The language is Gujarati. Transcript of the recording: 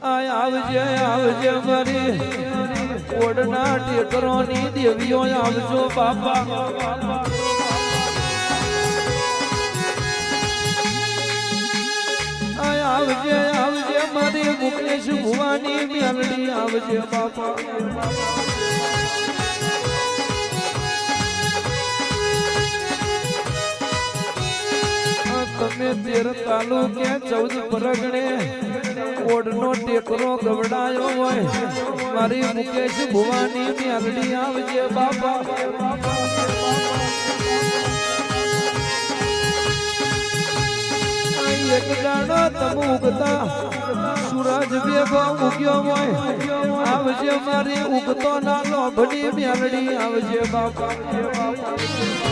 આવજે આવજે મારી ઓડના ટેકરોની દેવીઓ આવજો બાપા આવજે આવજે મારી મુકેશ ભુવાની મેલડી આવજે બાપા તમે 13 તાલુકે 14 પરગણે ઓડનો ટેકરો ગવડાયો હોય મારી મુકેશ ભુવાની મેલડી આવજે બાપા એક દાડો તમ ઉગતા સૂરજ ભેગો ઉગ્યો હોય આવજે મારી ઉગતો ના લોભની મેલડી આવજે બાપા